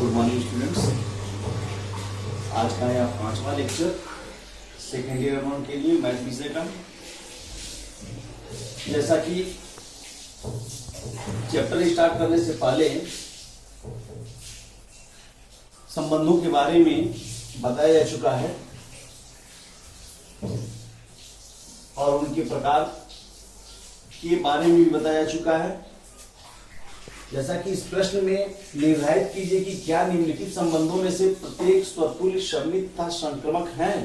Good morning students. आज का है 5वां लेक्चर सेकेंड ईयर अकाउंट के लिए मैथ विषय का। जैसा कि चैप्टर स्टार्ट करने से पहले संबंधों के बारे में बताया जा चुका है और उनके प्रकार के बारे में भी बताया जा चुका है। जैसा कि इस प्रश्न में निर्धारित कीजिए कि क्या निम्नलिखित संबंधों में से प्रत्येक स्वतुल्य सममित तथा संक्रमक हैं।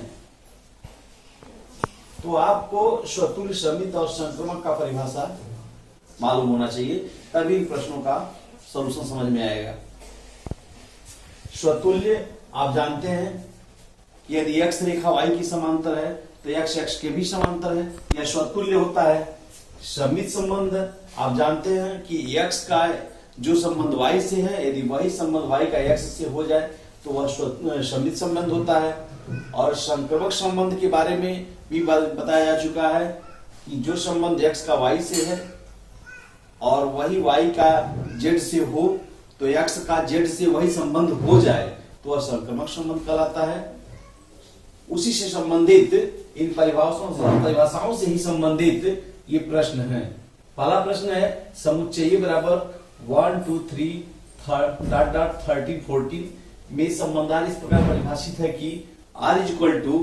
तो आपको स्वतुल्य सममित और संक्रमक का परिभाषा मालूम होना चाहिए, तभी इन प्रश्नों का सॉल्यूशन समझ में आएगा। स्वतुल्य आप जानते हैं कि यदि x रेखा y की समांतर है तो x x के भी समांतर है, यह स्वतुल्य होता है। सममित संबंध आप जानते हैं कि x का जो संबंध y से है, यदि वही संबंध y का x से हो जाए तो वह सममित संबंध होता है। और संक्रमक संबंध के बारे में भी बताया जा चुका है कि जो संबंध x का y से है और वही y का z से हो, तो x का z से वही संबंध हो जाए तो वह संक्रमक संबंध कहलाता है। उसी से संबंधित इन परिभाषाओं से ही संबंधित ये प्रश्न है। पहला प्रश्न है समुच्चय बराबर 1 2 3 13 14 में संबंधार इस प्रकार परिभाषित है कि r is equal to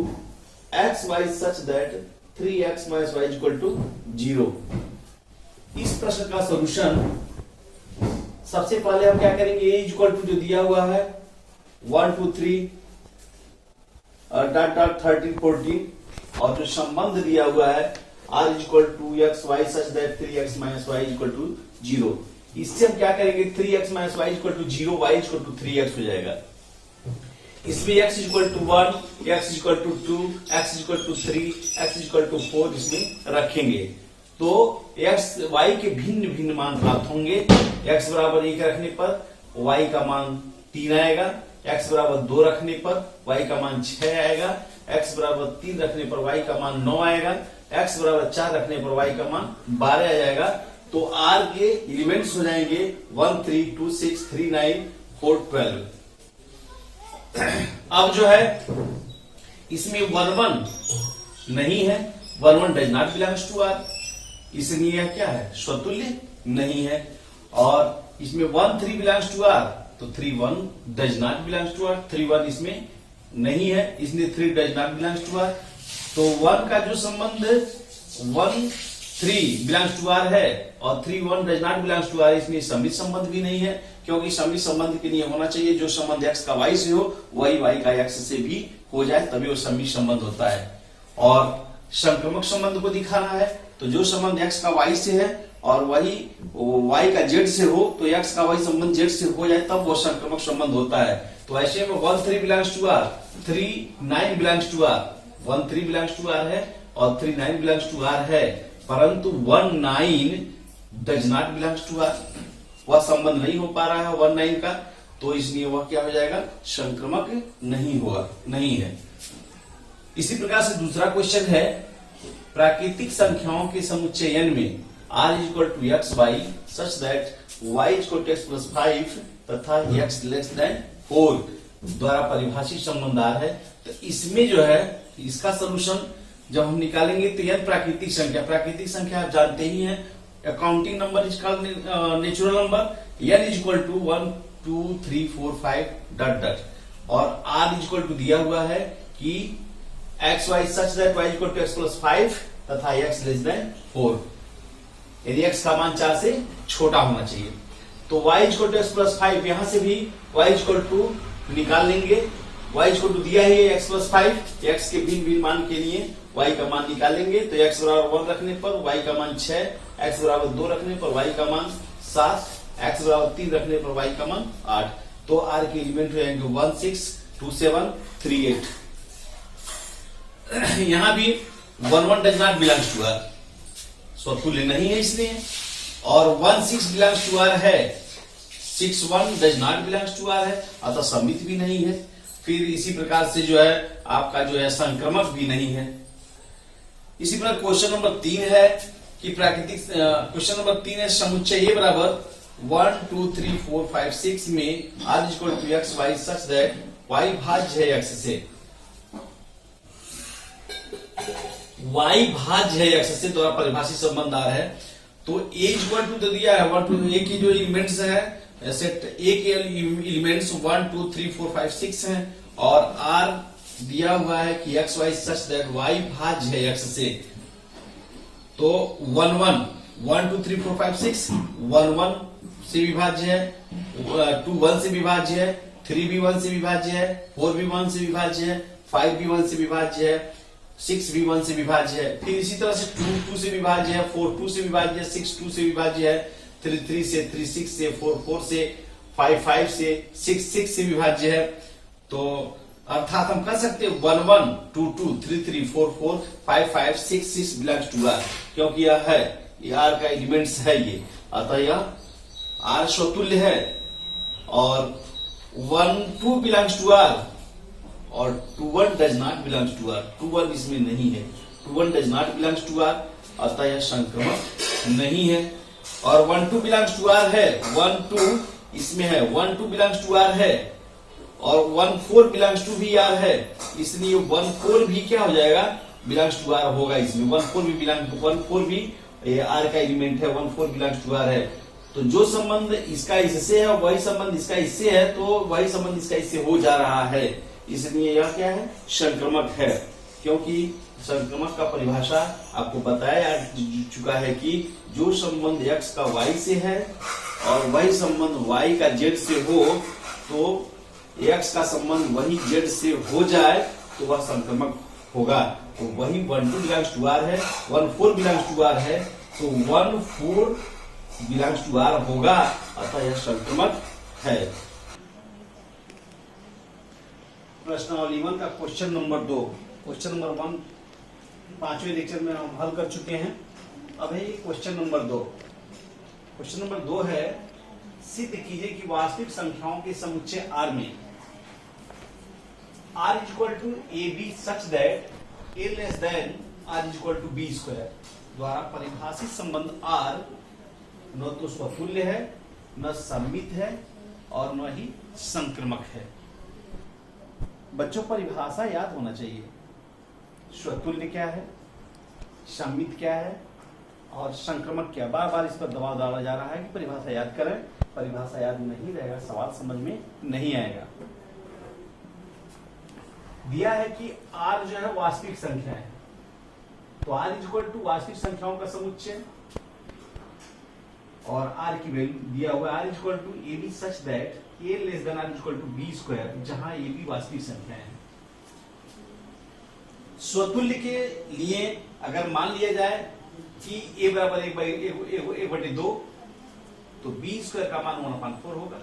x y such that 3x minus y is equal to 0। इस प्रश्न का सॉल्यूशन सबसे पहले हम क्या करेंगे, a is equal to जो दिया हुआ है 1 2 3 13 14 और जो संबंध दिया हुआ है r is equal to x y such that 3x minus y is equal to 0। इससे हम क्या करेंगे, 3x minus y is equal to 0, y is equal to 3x हो जाएगा। इसमें x is equal to 1, x is equal to 2, x is equal to 3, x is equal to 4 इसमें रखेंगे तो x y के भिन्न भिन्न मान प्राप्त होंगे। x बराबर 1 रखने पर y का मान 3 आएगा, x बराबर 2 रखने पर y का मान 6 आएगा, x बराबर 3 रखने पर y का मान 9 आएगा, x बराबर 4 रखने पर y का मान 12 आ जाएगा। तो r के एलिमेंट्स हो जाएंगे 1 3 2 6 3 9 4 12। अब जो है इसमें 1 1 नहीं है, 1 1 does not belongs to r, इसलिए यह क्या है, स्वतुल्य नहीं है। और इसमें 1 3 बिलोंग्स टू r, तो 3 1 does not belongs to r, 3 1 इसमें नहीं है, इसलिए 3 does not belongs to r। तो 1 का जो संबंध 1 3 बिलोंग्स टू r है और 3 1 does not belongs to r, इसमें सममित संबंध भी नहीं है, क्योंकि सममित संबंध के लिए होना चाहिए जो संबंध x का y से हो वही y का x से भी हो जाए, तभी वो सममित संबंध होता है। और संक्रमक संबंध को दिखाना है तो जो संबंध x का y से है और वही y का z से हो, तो x का y संबंध z से हो जाए तब वो संक्रमक संबंध होता है। तो ऐसे में 1 3 belongs to r, 3 9 belongs to r, 1 3 belongs to r है और 3 9 बिलोंग्स टू r है, परंतु 1 9 does not belongs to r, वह संबंध नहीं हो पा रहा है 1 9 का, तो इसलिए वह क्या हो जाएगा, संक्रमक नहीं होगा, नहीं है। इसी प्रकार से दूसरा क्वेश्चन है प्राकृतिक संख्याओं के समुच्चयन में r is equal to x y such that y is equal to x plus 5 तथा x less than 4 द्वारा परिभाषित संबंधार है। तो इसमें जो है इसका सॉल्यूशन जब हम निकालेंगे तो यह प्राकृतिक संख्या आप जानते ही हैं, accounting number is called natural number, n is equal to 1 2 3 4 5 dot dot और r is equal to दिया हुआ है कि x y such that y is equal to x plus 5 तथा x less than 4। यदि x का मान 4 से छोटा होना चाहिए तो y is equal to x plus 5, यहां से भी y is equal to निकाल लेंगे, y is equal to दिया है x plus 5, x के भिन्न भिन्न मान के लिए y का मान निकालेंगे तो x बराबर 1 रखने पर y का मान 6, x बराबर 2 रखने पर y का मान 7, x बराबर 3 रखने पर y का मान 8। तो r के एलिमेंट हो जाएंगे 1 6 2 7 3 8। यहां भी 1 1 does not belongs to r, स्वतुल्य नहीं है इसलिए, और 1 6 बिलोंग्स टू r है, 6 1 does not belongs to r है, अतः सममित भी नहीं है। फिर इसी प्रकार से जो है आपका जो है संक्रमक भी नहीं है। इसी प्रकार क्वेश्चन नंबर 3 है कि प्राकृतिक क्वेश्चन नंबर 3 है समुच्चय बराबर 1 2 3 4 5 6 में r equal to x y such that y भाज्य है x से, y भाज्य है x से द्वारा परिभाषित संबंध आ है। तो a इक्वल टू तो दिया है 1 2 a की जो एलिमेंट्स है सेट a के एलिमेंट्स 1 2 3 4 5 6 हैं और r दिया हुआ है कि x y such that y भाज्य है x से। तो 1 1 1 2 3 4 5 6 1 1 से विभाज्य है, 2 1 से विभाज्य है, 3 भी 1 से विभाज्य है, 4 भी 1 से विभाज्य है, 5 भी 1 से विभाज्य है, 6 भी 1 से विभाज्य है। फिर इसी तरह से 2 2 से विभाज्य है, 4 2 से विभाज्य है, 6 2 से विभाज्य है, 3 3 से, 3 6 से, 4 4 से, 5 5 से, 6 6 से विभाज्य है। तो अर्थात हम कह सकते हैं 1 1 2 2 3 3 4 4 5 5 6 6 बिलोंग्स टू R, क्योंकि यह है ये R का एलिमेंट्स है ये, अतः यह R स्वतुल्य है। और 1 2 बिलोंग्स टू R और 2 1 does not belongs to R, 2 1 इसमें नहीं है, 2 1 does not belongs to R, अतः यह संक्रमक नहीं है। और 1 2 बिलोंग्स टू R है, 1 2 इसमें है, 1 2 बिलोंग्स टू R है और 1 4 बिलोंग्स टू भी R है, इसलिए 1 4 भी क्या हो जाएगा, बिलोंग्स टू R होगा। इसमें 1 4 भी बिलोंग 1 4 भी R का एलिमेंट है, 1 4 बिलोंग्स टू R है। तो जो संबंध इसका इससे है वही संबंध इसका इससे है, तो वही संबंध इसका इससे हो जा रहा है, इसलिए यह क्या है, संक्रमक है। क्योंकि संक्रमक का परिभाषा आपको बताया चुका है कि जो संबंध x का y से है और वही संबंध y का z से हो, तो x का संबंध वही z से हो जाए तो वह संक्रमक होगा। तो वही 1 2 बिलोंग्स टू R है, 1 4 बिलोंग्स टू R है, तो 1 4 बिलोंग्स टू R होगा, अतः यह संक्रमक है। प्रश्नावली 1 का क्वेश्चन नंबर 2, क्वेश्चन नंबर 1 पांचवें लेक्चर में हम हल कर चुके हैं। अब है क्वेश्चन नंबर 2। क्वेश्चन नंबर 2 है, सिद्ध कीजिए कि वास्तविक संख्याओं के समुच्चय R में R equal to a b such that a less than R equal to b square द्वारा परिभाषित संबंध R न तो स्वतुल्य है, न सममित है और न ही संक्रमक है। बच्चों परिभाषा याद होना चाहिए, स्वतुल्य क्या है, सममित क्या है और संक्रमक क्या। बार बार इस पर दबाव डाला जा रहा है कि परिभाषा याद करें, परिभाषा याद नहीं रहेगा, सवाल समझ में नहीं आएगा। दिया है कि R जो है वास्तविक संख्या है, तो R इक्वल टू वास्तविक संख्याओं का समुच्चय और R की वैल्यू दिया हुआ है, R equal to a b such that a less than R equal to b square, जहां ए बी वास्तविक संख्या है। स्वतुल्य के लिए अगर मान लिया जाए कि a बराबर 1/2, तो b स्क्वायर का मान 1/4 होगा।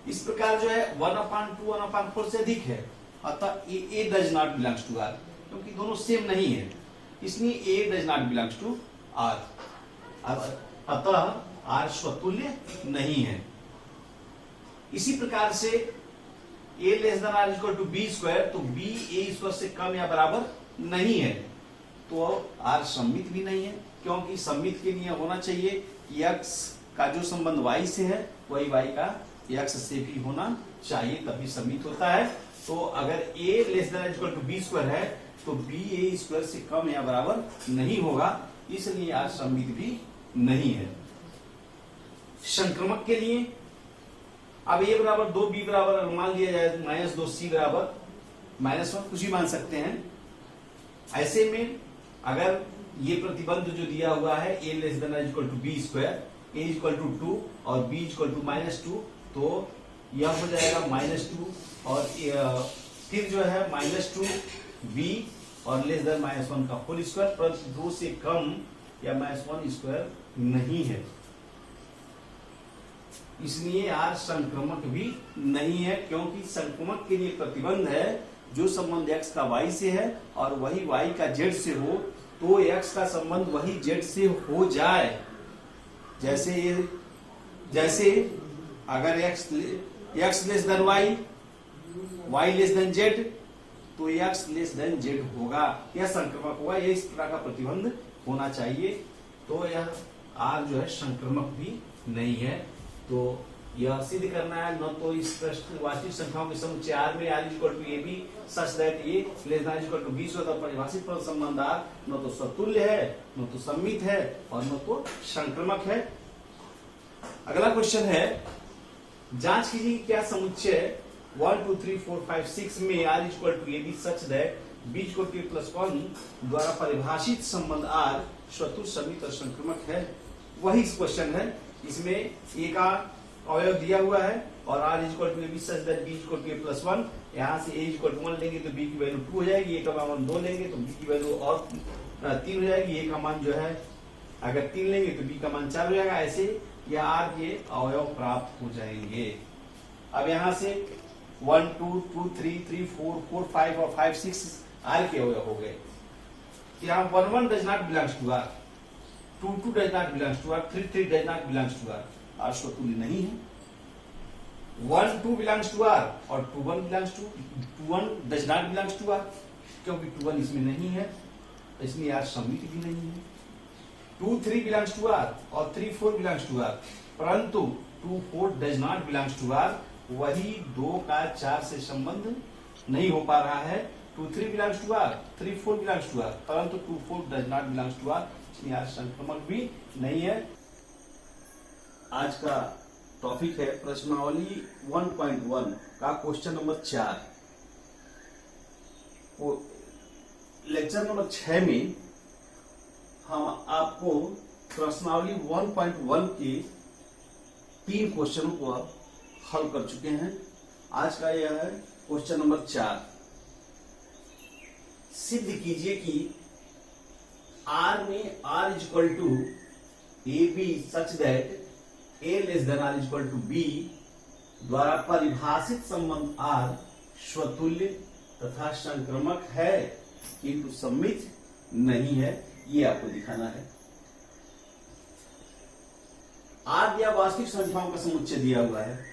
इस प्रकार जो है 1/2 1/4 से अधिक है, अतः a does not belongs to R, क्योंकि दोनों सेम नहीं है, इसलिए a does not belongs to R, अतः R स्वतुल्य नहीं है। इसी प्रकार से a less than R equal to b square, तो b a स्क्वायर से कम या बराबर नहीं है, तो R सममित भी नहीं है, क्योंकि सममित के लिए होना चाहिए कि x का जो संबंध y से है वही y का x से भी होना चाहिए, तभी सममित होता है। तो अगर a less than equal to b square है तो b a स्क्वायर से कम या बराबर नहीं होगा, इसलिए R सममित भी नहीं है। संक्रमक के लिए अब a बराबर 2 b बराबर मान लिया जाए -2 c बराबर -1, कुछ भी मान सकते हैं। ऐसे में अगर ये प्रतिबंध जो दिया हुआ है a less than equal to b square, a equal to 2 और b इक्वल टू -2, तो यह हो जाएगा -2 और फिर जो है -2b और लेस देन -1 का होल स्क्वायर, पर 2 से कम या -1 स्क्वायर नहीं है, इसलिए R संक्रमक भी नहीं है। क्योंकि संक्रमक के लिए प्रतिबंध है जो संबंध x का y से है और वही y का z से हो, तो x का संबंध वही z से हो जाए। जैसे अगर x less than y less than z, तो x लेस देन z होगा, यह संक्रमक होगा, यह इस तरह का प्रतिबंध होना चाहिए। तो यह आर जो है संक्रमक भी नहीं है। तो यह सिद्ध करना है न तो इस प्रश्न वास्तविक संख्याओं के समुच्चय आर में are equal to a b such that a less than equal to b, तो परिभाषित पद संबंध आर न तो स्वतुल्य है, न तो सम्मित है और न तो संक्रमक है। अगला क्वेश्चन है, जांच कीजिए क्या समुच्चय 1 2 3 4 5 6 में are equal to a b such that b equal to a plus 1 द्वारा परिभाषित संबंध आर स्वतुल्य, सम्मित और संक्रमक है। वही क्वेश्चन है, इसमें ए का अवयव दिया हुआ है और R equal to a b such that b equal to a plus 1, यहाँ से ए इक्वल टू 1 लेंगे तो बी की वैल्यू 2 हो जाएगी, ए का मान 2 लेंगे तो बी की वैल्यू और 3 हो जाएगी, ए का मान जो है अगर 3 लेंगे तो बी का मान 4 हो जाएगा। ऐसे यह आर के अवयव प्राप्त हो जाएंगे। अब यहाँ से 1 2 2 3 3 4 4 5 और 5 6 आर के अवयव हो गए। यहाँ 1 1 does not belongs to R, 2 2 does not belongs to R, 3 3 does not belongs to R स्वतुल्य नहीं है। 1 2 बिलोंग्स टू आर और 2 1 belongs to 2 1 does not belongs to are, क्योंकि 2 1 इसमें नहीं है, इसमें यार सम्मित भी नहीं है। 2 3 बिलोंग्स टू आर और 3 4 बिलोंग्स टू आर, परंतु 2 4 does not belongs to R, वही 2 का 4 से संबंध नहीं हो पा रहा है। 2 3 belongs to R, 3 4 belongs to R, परंतु 2 4 does not belongs to R, इसमें यार संक्रमक भी नहीं है। आज का टॉपिक है प्रश्नावली 1.1 का क्वेश्चन नंबर 4। लेक्चर नंबर 6 में हम आपको प्रश्नावली 1.1 के 3 क्वेश्चनों को हल कर चुके हैं। आज का यह है क्वेश्चन नंबर 4। सिद्ध कीजिए कि आर में R is equal to a b such that a less than R equal to b द्वारा परिभाषित संबंध आर स्वतुल्य तथा संक्रमक है किंतु सम्मित नहीं है, ये आपको दिखाना है। आर दिया वास्तविक संख्याओं का समुच्चय दिया हुआ है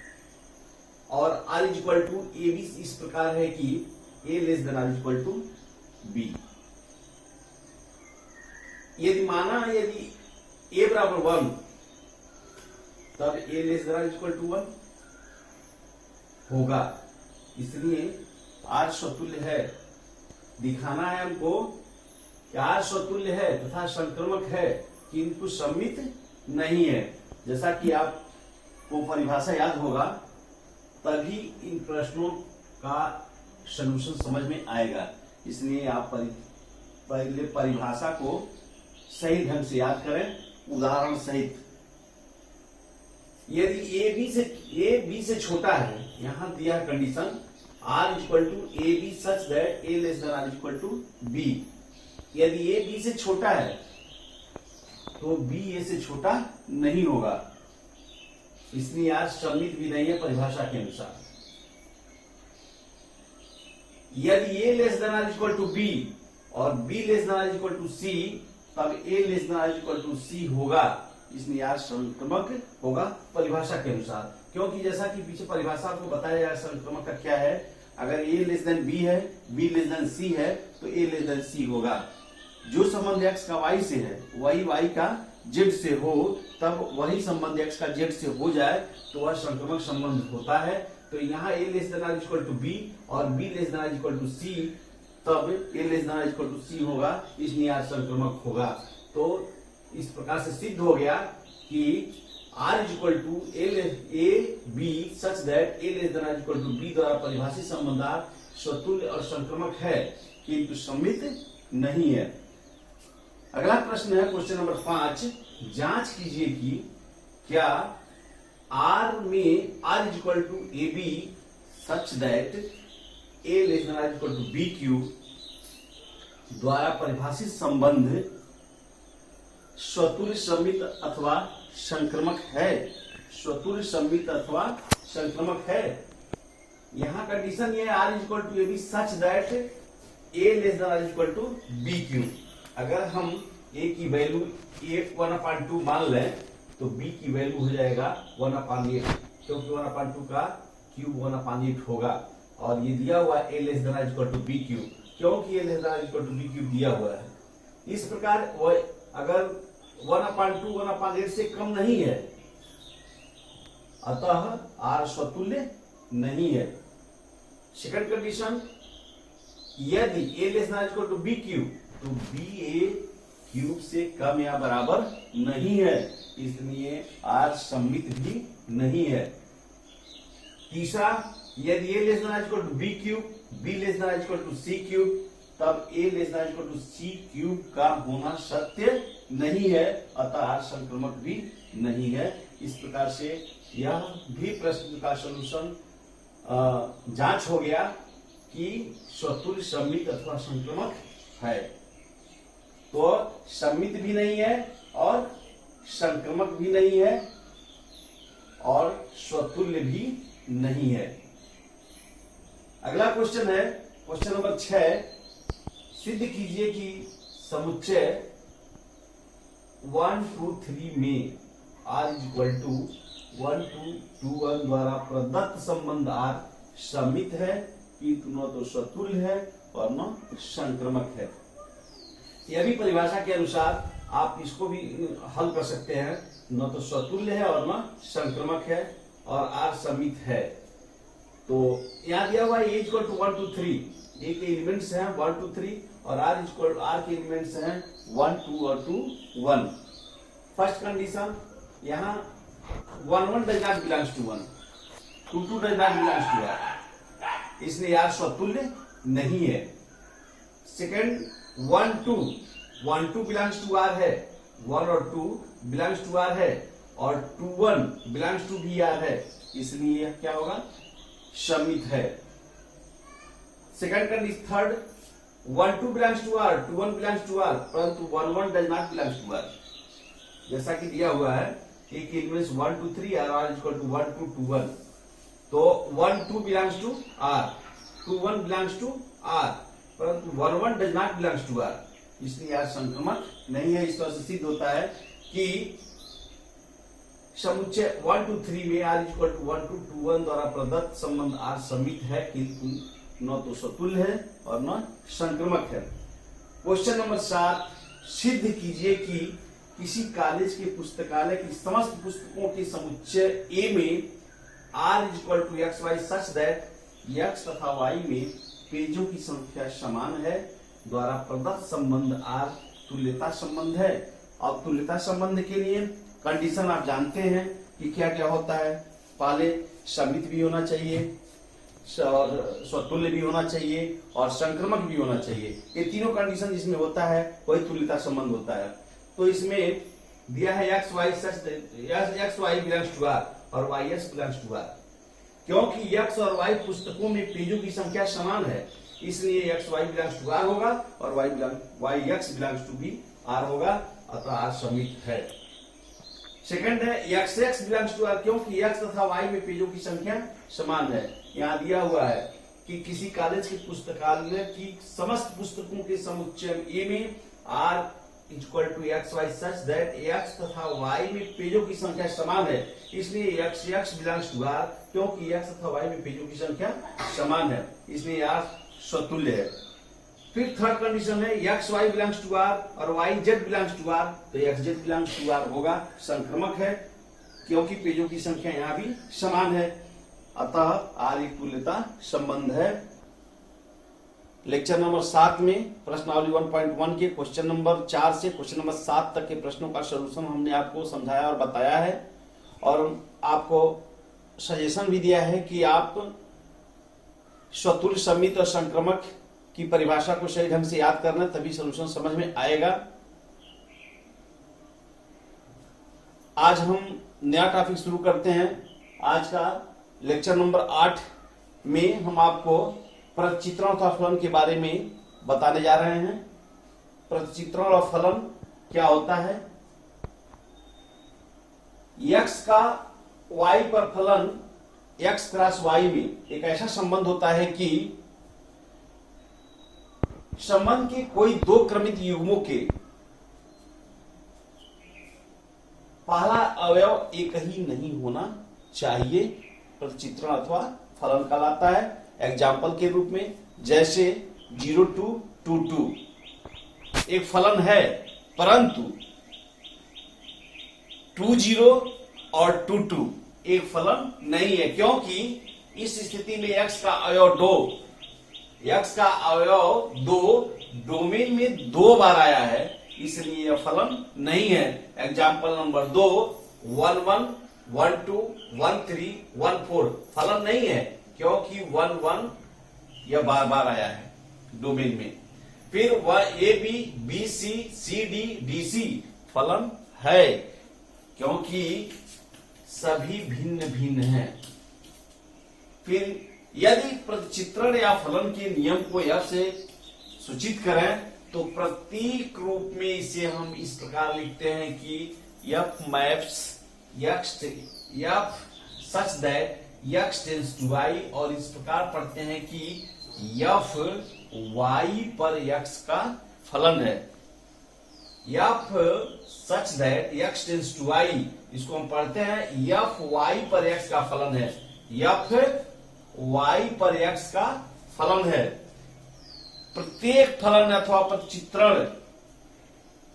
और R equal to a b इस प्रकार है कि a less than R equal to b. यदि माना यदि ए बराबर 1 तब a less than equal to 1 होगा, इसलिए आर स्वतुल्य है। दिखाना है हमको कि आर स्वतुल्य है तथा संक्रमक है किंतु सम्मित नहीं है। जैसा कि आपको परिभाषा याद होगा तभी इन प्रश्नों का सलूशन समझ में आएगा, इसलिए आप पहले परिभाषा को सही ढंग से याद करें उदाहरण सहित। यदि ए बी से छोटा है, यहां दिया condition R equal to a b such that a less than R equal to b. यदि ए बी से छोटा है तो बी ए से छोटा नहीं होगा, इसलिए आज सम्मित भी नहीं है परिभाषा के अनुसार। यदि a less than R equal to b और b less than R equal to c, तब a less than R equal to c होगा, इसमें यार संक्रमक होगा परिभाषा के अनुसार। क्योंकि जैसा कि पीछे परिभाषा आपको बताया जाए संक्रमक का क्या है, अगर ए लेस देन बी है, बी लेस देन सी है तो ए लेस देन सी होगा। जो संबंध एक्स का वाई से है वही वाई का जेड से हो, तब वही संबंध एक्स का जेड से हो जाए तो वह संक्रमक संबंध होता है। तो यहाँ a less than R equal to b और b less than R equal to c, तब a less than R equal to c होगा, इसलिए यार संक्रमक होगा। तो इस प्रकार से सिद्ध हो गया कि R is equal to a b such that a less than R equal to b द्वारा परिभाषित संबंध आर स्वतुल्य और संक्रमक है किंतु सम्मित नहीं है। अगला प्रश्न है क्वेश्चन नंबर 5। जांच कीजिए कि क्या आर में R is equal to a b such that a less than R equal to b cube द्वारा परिभाषित संबंध स्वतुल्य सम्मित अथवा संक्रमक है। स्वतुल्य सम्मित अथवा संक्रमक है। यहां कंडीशन ये R equal to a b such that a less than R equal to b cube. अगर हम ए की वैल्यू 1/2 मान लें तो बी की वैल्यू हो जाएगा 1/8, क्योंकि 1/2 का क्यूब 1/8 होगा। और ये दिया हुआ a less than R equal to b cube, क्योंकि a less than R equal to b cube दिया हुआ है। इस प्रकार अगर 1/2 1/8 से कम नहीं है, अतः r स्वतुल्य नहीं है। सेकंड कंडीशन, यदि a less than equal to b cube, तो b a क्यूब से कम या बराबर नहीं है, इसलिए r सममित भी नहीं है। तीसरा, यदि a less than equal to b cube, b less than equal to c cube, तब a less than equal to c cube का होना सत्य नहीं है, अतः r संक्रमक भी नहीं है। इस प्रकार से यह भी प्रश्न का सलूशन जांच हो गया कि स्वतुल्य सममित अथवा संक्रमक है। तो सममित भी नहीं है और संक्रमक भी नहीं है और स्वतुल्य भी नहीं है। अगला क्वेश्चन है क्वेश्चन नंबर 6, सिद्ध कीजिए कि समुच्चय 1 2 3 में r इक्वल टू 1 2 2 1 द्वारा प्रदत्त संबंध r सममित है, किंतु न तो स्वतुल्य है और न संक्रमक है। यह भी परिभाषा के अनुसार आप इसको भी हल कर सकते हैं, न तो स्वतुल्य है और न संक्रमक है और r सममित है। तो यहाँ दिया हुआ है a इक्वल टू 1 2 3, a के एलिमेंट्स हैं 1 2 3 और r इक्वल r के एलिमेंट्स हैं 1 2 और 2 1। फर्स्ट कंडीशन, यहाँ 1 1 does not belongs to 1, 2 2 does not belongs to r, इसलिए r स्वतुल्य नहीं है। सेकंड, 1 2 बिलोंग्स टू r है, 1 और 2 बिलोंग्स टू r है और 2 1 बिलोंग्स टू भी r है, इसलिए यह क्या होगा, सममित है। Second condition, third, 1 2 belongs to r, 2 1 belongs to r, परंतु 1 1 does not belongs to r, जैसा कि दिया हुआ है एक एलिमेंट्स 1 2 3 और r इक्वल टू 1 2 2 1, तो 1 2 belongs to r, 2 1 belongs to r, परंतु 1 1 does not belongs to r, इसलिए r संक्रमक नहीं है। इस तरह से सिद्ध होता है कि समुच्चय 1 2 3 में r इक्वल टू 1 2 2 1 द्वारा प्रदत्त संबंध r सममित है, किंतु न तो स्वतुल्य है और न संक्रमक है। क्वेश्चन नंबर 7, सिद्ध कीजिए कि किसी कॉलेज के पुस्तकालय की समस्त पुस्तकों के समुच्चय A में r equal to x y such that x तथा y में पेजों की संख्या समान है, द्वारा प्रदत्त संबंध r तुल्यता संबंध है। अब तुल्यता संबंध के लिए कंडीशन आप जानते हैं कि क्या क्या होता है। पहले सममित भी होना चाहिए और स्वतुल्य भी होना चाहिए और संक्रमक भी होना चाहिए। ये तीनों कंडीशन जिसमें होता है वही तुल्यता संबंध होता है। तो इसमें दिया है x y belongs to R और y x belongs to are. क्योंकि एक्स और वाई पुस्तकों में पेजों की संख्या समान है, इसलिए x y belongs to R होगा और वाई एक्स बिलोंग्स टू भी आर होगा, अतः आर सममित है। सेकंड है x x belongs to are, क्योंकि एक्स तथा वाई में पेजों की संख्या समान है। यहाँ दिया हुआ है कि किसी कॉलेज के पुस्तकालय की समस्त पुस्तकों के समुच्चय ए में are equal to x y such that x तथा वाई में पेजों की संख्या समान है, इसलिए x x belongs to are, क्योंकि एक्स तथा वाई में पेजों की संख्या समान है, इसलिए आर स्वतुल्य है। फिर थर्ड कंडीशन है x y belongs to R और y z belongs to R, तो x z belongs to R होगा, संक्रमक है क्योंकि पेजों की संख्या यहाँ भी समान है, अतः आर एक तुल्यता संबंध है। लेक्चर नंबर 7 में प्रश्नावली 1.1 के क्वेश्चन नंबर 4 से क्वेश्चन नंबर 7 तक के प्रश्नों का सलूशन हमने आपको समझाया और बताया है और आपको सजेशन भी दिया है कि आप स्वतुल्य, सममित और संक्रमक की परिभाषा को सही ढंग से याद करना, तभी सलूशन समझ में आएगा। आज हम नया टॉपिक शुरू करते हैं। आज का लेक्चर नंबर 8 में हम आपको प्रतिचित्रण तथा फलन के बारे में बताने जा रहे हैं। प्रतिचित्रण और फलन क्या होता है? x का y पर फलन x क्रॉस y में एक ऐसा संबंध होता है कि संबंध के कोई दो क्रमित युग्मों के पहला अवयव एक ही नहीं होना चाहिए, प्रतिचित्रण अथवा फलन कहलाता है। एग्जाम्पल के रूप में जैसे 0 2 2 2 एक फलन है, परंतु 20 और 22 एक फलन नहीं है, क्योंकि इस स्थिति में x का अवयव 2, x का अवयव 2 डोमेन में 2 बार आया है, इसलिए यह फलन नहीं है। एग्जाम्पल नंबर 2 1 1 1 2 1 3 1 4 फलन नहीं है, क्योंकि 1 1 यह बार बार आया है डोमेन में। फिर a b b c c d d c फलन है, क्योंकि सभी भिन्न भिन्न हैं। फिर यदि प्रतिचित्रण या फलन के नियम को यह से सूचित करें तो प्रतीक रूप में इसे हम इस प्रकार लिखते हैं कि f maps f such that x tends to y, और इस प्रकार पढ़ते हैं कि f y पर x का फलन है। f such that x tends to y, इसको हम पढ़ते हैं f y पर x का फलन है, f y पर x का फलन है। प्रत्येक फलन अथवा प्रतिचित्रण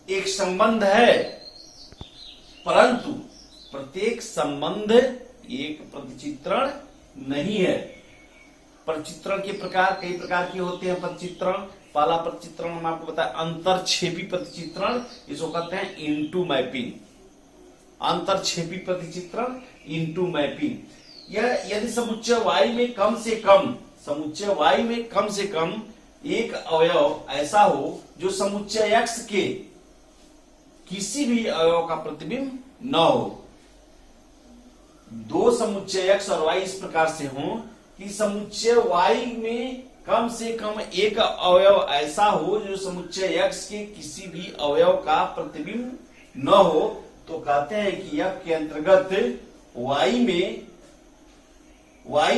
एक संबंध है, परंतु प्रत्येक संबंध एक प्रतिचित्रण नहीं है। प्रतिचित्रण के प्रकार कई प्रकार के होते हैं। प्रतिचित्रण, पहला प्रतिचित्रण हम आपको बताया अंतरक्षेपी प्रतिचित्रण, इसको कहते हैं इनटू मैपिंग। अंतरक्षेपी प्रतिचित्रण इनटू मैपिंग। यह यदि समुच्चय y में कम से कम, समुच्चय y में कम से कम एक अवयव ऐसा हो जो समुच्चय x के किसी भी अवयव का प्रतिबिंब न हो। दो समुच्चय x और y इस प्रकार से हो कि समुच्चय y में कम से कम एक अवयव ऐसा हो जो समुच्चय x के किसी भी अवयव का प्रतिबिंब न हो, तो कहते हैं कि f के अंतर्गत y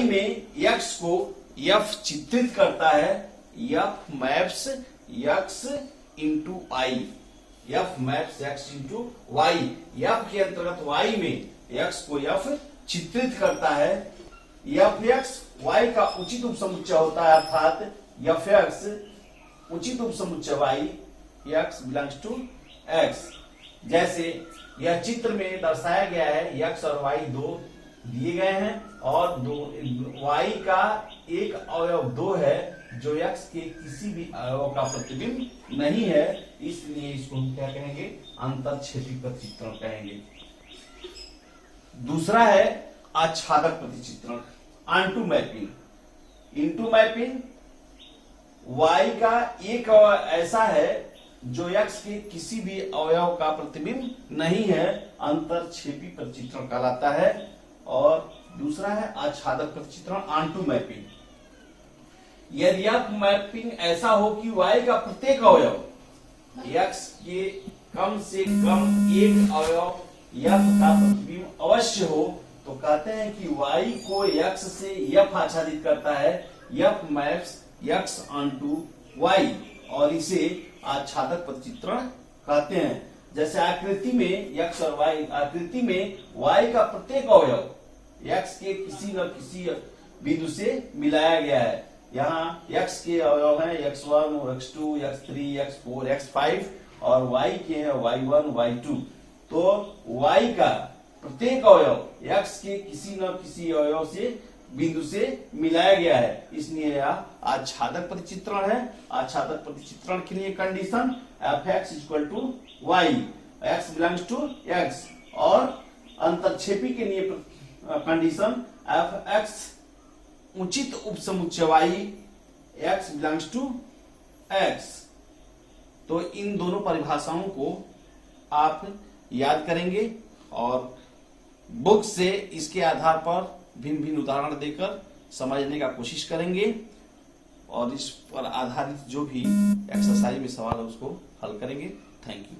में x को f चित्रित करता है, f maps x into y, f maps x into y। f के अंतर्गत y में x को f चित्रित करता है, f(x) y का उचित उपसमुच्चय होता है, अर्थात f(x) उचित उपसमुच्चय y x belongs to x। जैसे यह चित्र में दर्शाया गया है, x और y दो दिए गए हैं और y का एक अवयव 2 है जो x के किसी भी अवयव का प्रतिबिंब नहीं है, इसलिए इसको हम क्या कहेंगे, अंतरक्षेपी प्रतिचित्रण कहेंगे। दूसरा है आच्छादक प्रतिचित्रण, onto mapping. Into mapping y का एक अवयव ऐसा है जो x के किसी भी अवयव का प्रतिबिंब नहीं है, अंतरक्षेपी प्रतिचित्रण कहलाता है। और दूसरा है आच्छादक प्रतिचित्रण, ऑनटू मैपिंग। यदि मैपिंग ऐसा हो कि y का प्रत्येक अवयव x के कम से कम एक अवयव f का प्रतिबिंब अवश्य हो, तो कहते हैं कि y को x से f आच्छादित करता है, f maps x onto y, और इसे आच्छादक प्रतिचित्रण कहते हैं। जैसे आकृति में x और y, आकृति में y का प्रत्येक अवयव x के किसी न किसी बिंदु से मिलाया गया है। यहाँ x के अवयव हैं x1, x2, x3, x4, x5 और y के हैं y1, y2। तो y का प्रत्येक अवयव x के किसी न किसी अवयव से बिंदु से मिलाया गया है, इसलिए यह आच्छादक प्रतिचित्रण है। आच्छादक प्रतिचित्रण के लिए condition f(x) equal to y, x belongs to x, और अंतरक्षेपी के लिए कंडीशन f(x) उचित उपसमुच्चय y, x belongs to x। तो इन दोनों परिभाषाओं को आप याद करेंगे और बुक से इसके आधार पर भिन्न भिन्न उदाहरण देकर समझने का कोशिश करेंगे, और इस पर आधारित जो भी एक्सरसाइज में सवाल है उसको हल करेंगे। Thank you.